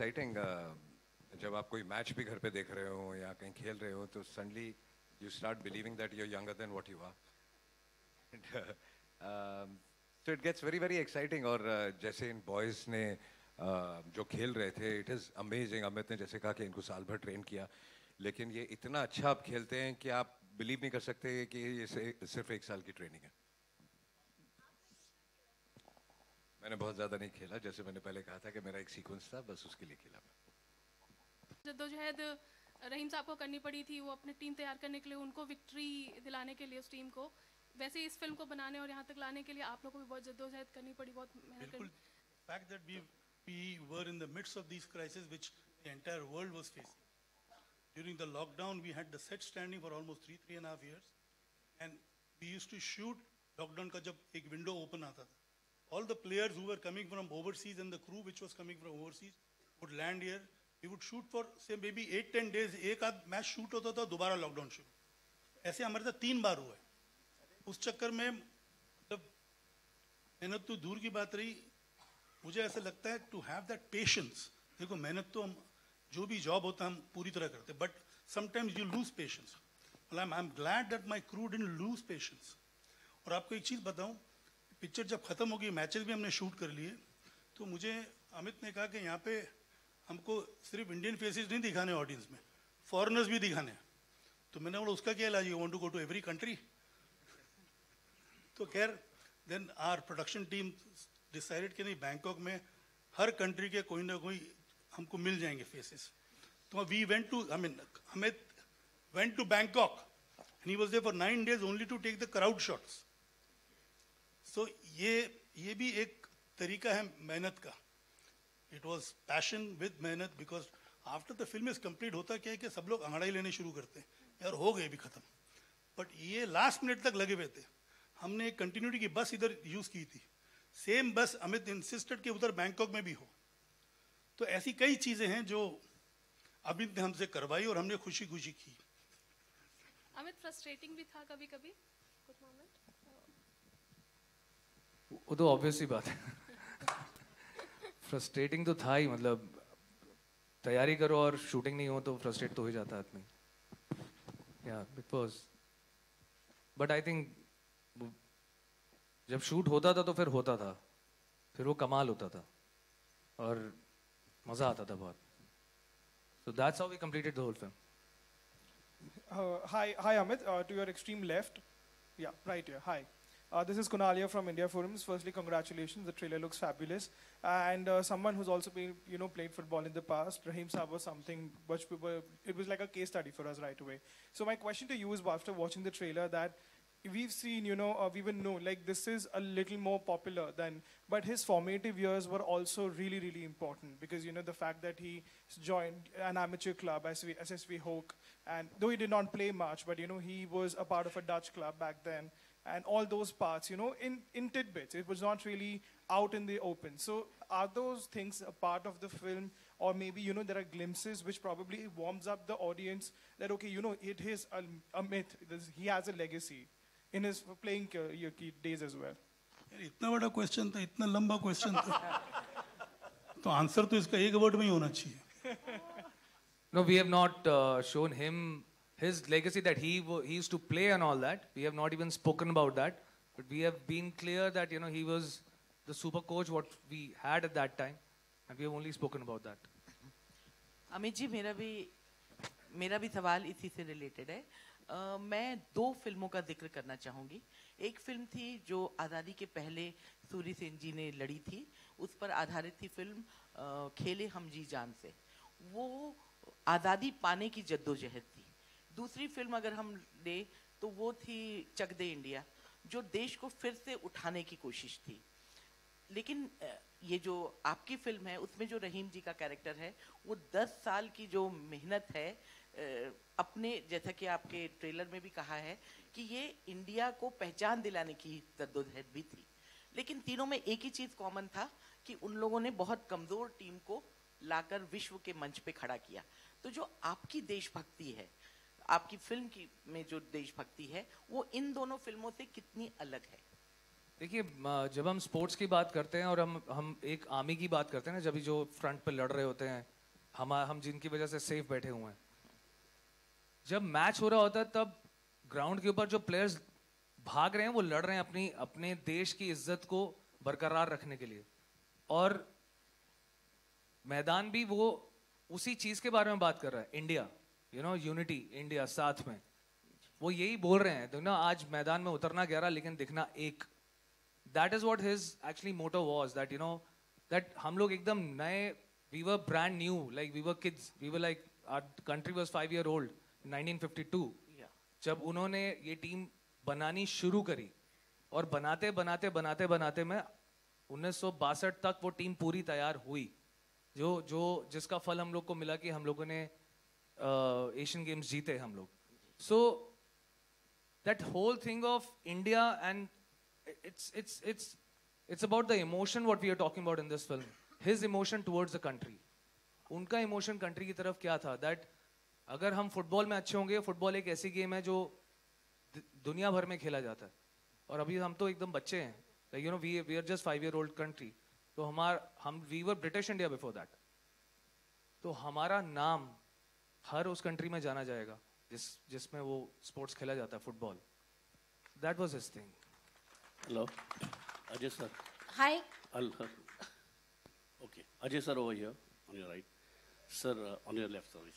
Exciting जब आप कोई मैच भी घर पे देख रहे हो या कहीं खेल रहे हो तो suddenly you start believing that you are younger than what you are. तो it gets very very exciting. और जैसे इन बॉयज ने जो खेल रहे थे, इट इज़ अमेजिंग। अमित ने जैसे कहा कि इनको साल भर ट्रेन किया, लेकिन ये इतना अच्छा आप खेलते हैं कि आप बिलीव नहीं कर सकते कि ये सिर्फ एक साल की ट्रेनिंग है। मैंने बहुत ज़्यादा नहीं खेला, जैसे मैंने पहले कहा था कि मेरा एक सीक्वेंस था, बस उसके लिए खेला मैं। जद्दोजहद रहीम साहब को करनी पड़ी थी, वो अपनी टीम तैयार करने के लिए, उनको विक्ट्री दिलाने के लिए उस टीम को। वैसे ही इस फिल्म को बनाने और यहाँ तक लाने के लिए आप लोगों को भी बहुत जद्दोजहद करनी पड़ी, बहुत मेहनत करनी। fact that we were in the midst of these crises which the entire world was facing. During the lockdown, we had the set standing for almost 3.5 years, and we used to shoot. Lockdown का जब एक window open आता था, all the players who were coming from overseas and the crew which was coming from overseas would land here. We would shoot for say maybe 8-10 days. एक आध match shoot होता था, दोबारा लॉकडाउन शुरू। ऐसे हमारे साथ 3 बार हुआ है। उस चक्कर में मतलब मेहनत तो दूर की बात रही, मुझे ऐसा लगता है टू हैव दैट पेशेंस। देखो मेहनत तो हम जो भी जॉब होता है हम पूरी तरह करते हैं, but sometimes you lose patience. I am glad that my crew didn't loose patience. और आपको एक चीज़ बताऊं, पिक्चर जब खत्म हो गई, मैचेस भी हमने शूट कर लिए, तो मुझे अमित ने कहा कि यहाँ पे हमको सिर्फ इंडियन फेसेस नहीं दिखाने ऑडियंस में, फॉरेनर्स भी दिखाने। तो मैंने बोला उसका क्या इलाज, you want to go to every country. तो खैर then our production team decided कि नहीं, बैंकॉक में हर कंट्री के कोई ना कोई हमको मिल जाएंगे फेसेस। तो we went to Amit went to Bangkok and he was there for 9 days only to take the crowd shots. So ये भी एक तरीका है मेहनत का। इट वॉज पैशन विद मेहनत, because after the film is complete होता क्या है कि सब लोग अंगड़ाई लेने शुरू करते हैं, यार हो गए भी खत्म, बट ये लास्ट मिनट तक लगे हुए थे। हमने एक कंटिन्यूटी की बस इधर यूज की थी, सेम बस अमित इंसिस्टेड के उधर बैंकॉक में भी हो। तो ऐसी कई चीजें हैं जो अमित ने हमसे करवाई और हमने खुशी खुशी की। अमित फ्रस्ट्रेटिंग भी था कभी कभी कुछ मोमेंट? वो तो ऑब्वियस ही बात है। फ्रस्ट्रेटिंग तो था ही, मतलब तैयारी करो और शूटिंग नहीं हो तो फ्रस्ट्रेट तो हो ही जाता है आदमी। या it was, but I think जब शूट होता था तो फिर होता था, फिर वो कमाल होता था और मजा आता था बहुत। So that's how we completed the whole film. Hi, Amit. To your extreme left, yeah, right here. Hi. This is Kunalia from India Forums. Firstly, congratulations. The trailer looks fabulous. And someone who's also been, played football in the past, Raheem Saab was something which it was like a case study for us right away. So my question to you is, after watching the trailer, that we've seen, we even know, like this is a little more popular than, but his formative years were also really, really important because, the fact that he joined an amateur club, SSV Hoek, and though he did not play much, but, he was a part of a Dutch club back then, and all those parts, in tidbits. It was not really out in the open. So are those things a part of the film, or maybe, there are glimpses which probably warms up the audience that, okay, it is a myth, he has a legacy in his playing days as well? इतना बड़ा question था, इतना लंबा question था, तो answer तो इसका एक वर्ड में ही होना चाहिए। No, we have not shown him his legacy that he used to play and all that. We have not even spoken about that, but we have been clear that he was the super coach what we had at that time, and we have only spoken about that. Amit ji, मेरा भी सवाल इसी से related है। मैं 2 फिल्मों का जिक्र करना चाहूँगी। एक फिल्म थी जो आज़ादी के पहले सूरी सेन जी ने लड़ी थी, उस पर आधारित थी फिल्म खेले हम जी जान से। वो आज़ादी पाने की जद्दोजहद थी। दूसरी फिल्म अगर हम ले तो वो थी चक दे इंडिया, जो देश को फिर से उठाने की कोशिश थी। लेकिन ये जो आपकी फिल्म है उसमें जो रहीम जी का कैरेक्टर है, वो 10 साल की जो मेहनत है, अपने जैसा कि आपके ट्रेलर में भी कहा है कि ये इंडिया को पहचान दिलाने की जद्दोजहद भी थी। लेकिन तीनों में एक ही चीज़ कॉमन था कि उन लोगों ने बहुत कमज़ोर टीम को लाकर विश्व के मंच पे खड़ा किया। तो जो आपकी देशभक्ति है, आपकी फिल्म की में जो देशभक्ति है, वो इन दोनों फिल्मों से कितनी अलग है? देखिए जब हम स्पोर्ट्स की बात करते हैं और हम एक आर्मी की बात करते हैं ना, जब भी जो फ्रंट पे लड़ रहे होते हैं, हम जिनकी वजह से सेफ बैठे हुए हैं, जब मैच हो रहा होता है तब ग्राउंड के ऊपर जो प्लेयर्स भाग रहे हैं वो लड़ रहे हैं अपनी अपने देश की इज्जत को बरकरार रखने के लिए, और मैदान भी वो उसी चीज के बारे में बात कर रहा है, इंडिया, यूनिटी, इंडिया साथ में, वो यही बोल रहे हैं। तो ना आज मैदान में उतरना 11 लेकिन दिखना एक, that is what his actually motto was, that that हम लोग एकदम नए, we were brand new, like we were kids, we were like our country was 5 year old 1952 जब उन्होंने ये टीम बनानी शुरू करी, और बनाते बनाते बनाते बनाते में 1962 तक वो टीम पूरी तैयार हुई, जिसका फल हम लोग को मिला कि हम लोगों ने एशियन गेम्स जीते हम लोग। So that whole thing of India, and it's about the emotion what we are talking about in this film, his emotion towards the country, उनका इमोशन कंट्री की तरफ क्या था, दैट अगर हम फुटबॉल में अच्छे होंगे, फुटबॉल एक ऐसी गेम है जो दुनिया भर में खेला जाता है, और अभी हम तो एकदम बच्चे हैं, like we are just 5 year old country, तो हम we were British India before that, तो हमारा नाम हर उस कंट्री में जाना जाएगा जिसमें वो स्पोर्ट्स खेला जाता है, football, that was his thing. Hello, Ajay sir. Hi. Okay, Ajay sir over here on your right. Sir, on your left, sorry.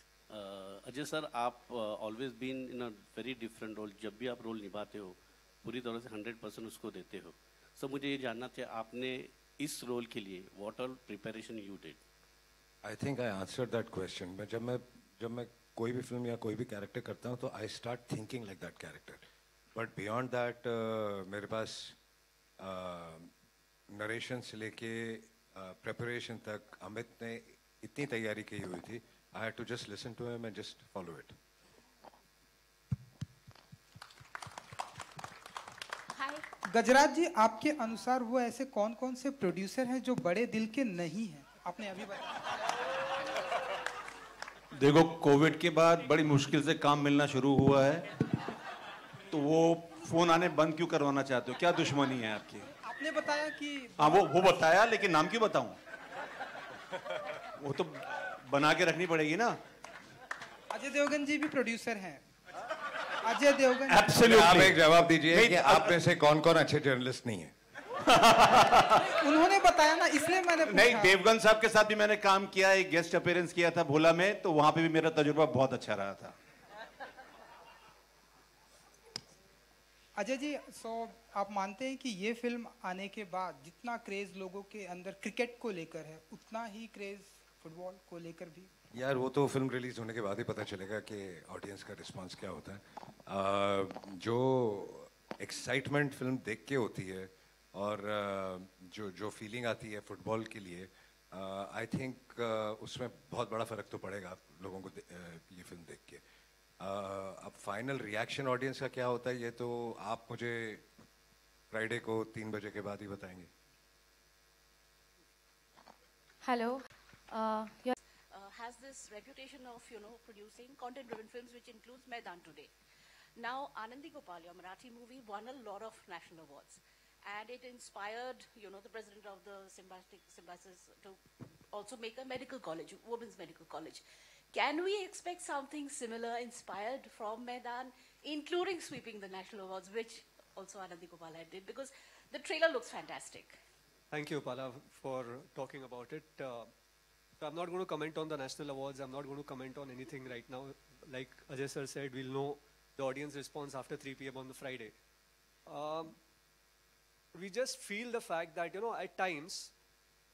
Ajay sir, आप always been in a very different role. जब भी आप role निभाते हो पूरी तरह से 100% उसको देते हो। So मुझे ये जानना था आपने इस रोल के लिए what all preparation you did? I think I answered that question. जब मैं कोई भी फिल्म या कोई भी कैरेक्टर करता हूँ तो I start thinking like that character. But beyond that मेरे पास नरेशन से लेके प्रिपरेशन तक अमित ने इतनी तैयारी की हुई थी, I had to just listen to him and just follow it. Gajraj ji, आपके अनुसार वो ऐसे कौन कौन से प्रोड्यूसर हैं जो बड़े दिल के नहीं हैं? आपने अभी बताया। देखो, कोविड के बाद बड़ी मुश्किल से काम मिलना शुरू हुआ है, तो वो फोन आने बंद क्यों करवाना चाहते हो? क्या दुश्मनी है आपकी? आपने बताया कि हाँ, वो बताया, लेकिन नाम क्यों बताऊं? वो तो बना के रखनी पड़ेगी ना। अजय देवगन जी भी प्रोड्यूसर हैं। अजय देवगन, एब्सोल्युटली। आप एक जवाब दीजिए कि आप में से कौन कौन अच्छे जर्नलिस्ट नहीं है? उन्होंने बताया ना, इसलिए मैंने पूछा। नहीं, देवगन साहब के साथ भी मैंने काम किया, एक गेस्ट अपीयरेंस किया था भोला में, तो वहां पे भी मेरा तजुर्बा बहुत अच्छा रहा था। अजय जी, आप मानते हैं कि ये फिल्म आने के बाद जितना क्रेज लोगों के अंदर क्रिकेट को लेकर है, उतना ही क्रेज फुटबॉल को लेकर भी? यार वो तो फिल्म रिलीज होने के बाद ही पता चलेगा कि ऑडियंस का रिस्पांस क्या होता है। जो एक्साइटमेंट फिल्म देख के होती है और जो फीलिंग आती है फुटबॉल के लिए, आई थिंक उसमें बहुत बड़ा फ़र्क तो पड़ेगा लोगों को ये फिल्म देख के। अब फाइनल रिएक्शन ऑडियंस का क्या होता है ये तो आप मुझे फ्राइडे को 3 बजे के बाद ही बताएंगे। Hello. Has this reputation of producing content-driven films, which includes Maidan today. Now, Anandi Gopal, your Marathi movie, won a lot of national awards, and it inspired the president of the Symbiosis to also make a medical college, women's medical college. Can we expect something similar inspired from Maidan, including sweeping the national awards, which also Anandi Gopal had did, because the trailer looks fantastic. Thank you, Pala, for talking about it. So I'm not going to comment on the national awards. I'm not going to comment on anything right now. Like Ajay sir said, we'll know the audience response after 3 p.m. on the Friday. We just feel the fact that, at times,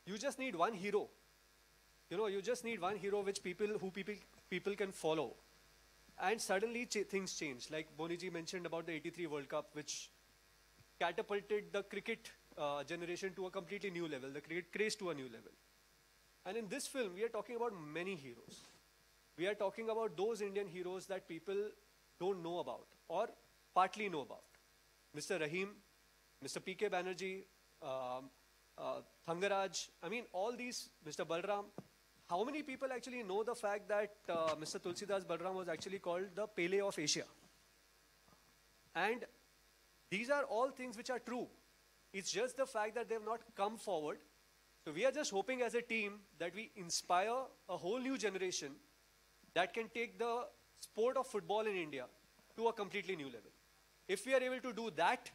you just need one hero. You just need one hero which people can follow. And suddenly things change. Like Boniji mentioned about the 83 World Cup, which catapulted the cricket generation to a completely new level, the cricket craze to a new level. And in this film, we are talking about many heroes. We are talking about those Indian heroes that people don't know about or partly know about. Mr. Rahim, Mr. P.K. Banerjee, Thangaraj, I mean all these, Mr. Balram. How many people actually know the fact that Mr. Tulsidas Balram was actually called the Pele of Asia? And these are all things which are true. It's just the fact that they have not come forward. So we are just hoping as a team that we inspire a whole new generation that can take the sport of football in India to a completely new level. If we are able to do that,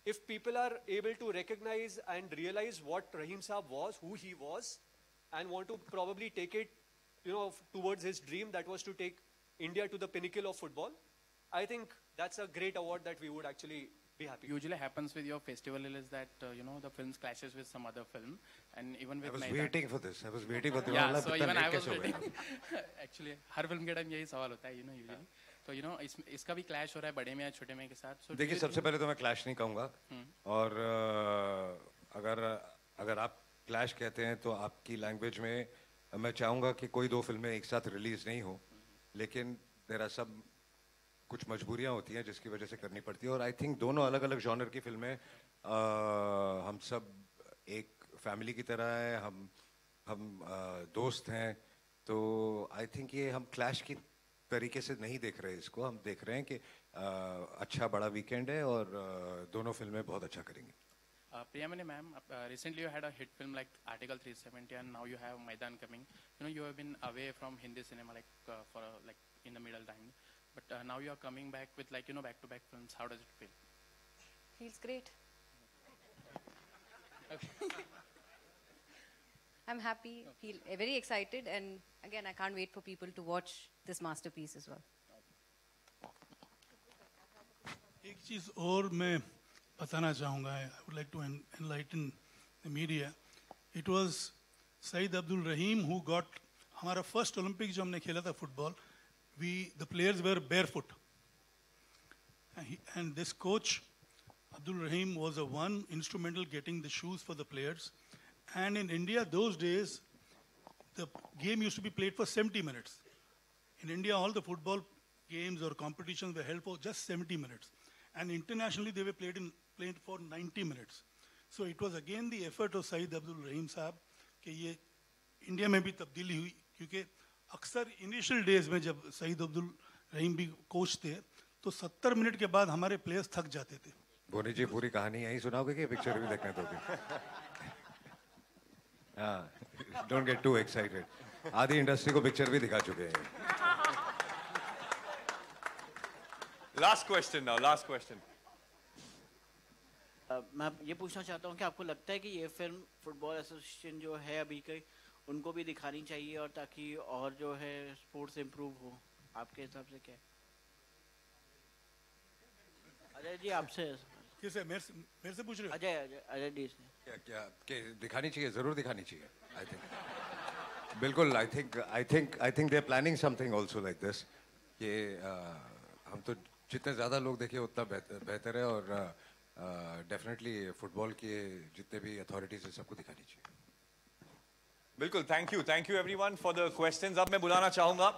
if people are able to recognize and realize what Rahim Saab was, who he was, and want to probably take it, towards his dream that was to take India to the pinnacle of football, I think that's a great award that we would actually be happy. Usually happens with your festival is that the films clashes with some other film, and even with I was Mehta. waiting for this. I was waiting for the Yeah, so even I was waiting. Actually, her film के time यही सवाल होता है, usually. तो इसका भी clash हो रहा है बड़े में या छोटे में के साथ. So देखिए सबसे पहले तो मैं clash नहीं कहूँगा और अगर आप clash कहते हैं तो आपकी language में मैं चाहूँगा कि कोई दो फिल्में एक साथ release नहीं हो, लेकिन there are some कुछ मजबूरियाँ होती हैं जिसकी वजह से करनी पड़ती है और I think दोनों अलग-अलग genre की फिल्में हम सब एक family की तरह हैं, हम दोस्त हैं, तो I think ये हम clash की तरीके से नहीं देख रहे इसको, हम देख रहे हैं कि अच्छा बड़ा weekend है और दोनों फिल्में बहुत अच्छा करेंगे. Priyamani ma'am, recently you had a hit film like Article 370 and now you have Maidan coming. You have been away from Hindi cinema for in the middle time. But now you are coming back with back-to-back films. How does it feel? Feels great. I'm happy, feel very excited, and again, I can't wait for people to watch this masterpiece as well. एक चीज़ और मैं बताना चाहूँगा. I would like to enlighten the media. It was Saeed Abdul Rahim who got हमारा first Olympic जो हमने खेला था football. The players were barefoot, and this coach Abdul Rahim was the one instrumental getting the shoes for the players. And in India those days, the game used to be played for 70 minutes. In India, all the football games or competitions were held for just 70 minutes, and internationally they were played for 90 minutes. So it was again the effort of Saeed Abdul Rahim साहब कि ये India में भी तब्दीली हुई, क्योंकि अक्सर initial days में जब सईद अब्दुल रहीम भी कोच थे तो 70 मिनट के बाद हमारे प्लेयर्स थक जाते थे. बोनी जी पूरी कहानी यही सुनाओगे कि पिक्चर भी देखने दोगे? हाँ, डोंट गेट टू एक्साइटेड. आधी इंडस्ट्री को पिक्चर भी दिखा चुके हैं. Last question now. Last question. मैं ये पूछना चाहता हूँ कि आपको लगता है कि ये फिल्म फुटबॉल एसोसिएशन जो है अभी के उनको भी दिखानी चाहिए और ताकि और जो है स्पोर्ट्स इम्प्रूव हो, आपके हिसाब से क्या है? अजय जी आपसे किसे मेरे से पूछ रहे हो? अजय जी से क्या दिखानी चाहिए, जरूर दिखानी चाहिए. आई थिंक बिल्कुल. I think they are planning something also like this. ये हम तो जितने ज़्यादा लोग देखें उतना बेहतर है और डेफिनेटली फुटबॉल के जितने भी अथॉरिटीज़ हैं सबको दिखानी चाहिए. बिल्कुल. Thank you everyone for the questions. अब मैं बुलाना चाहूंगा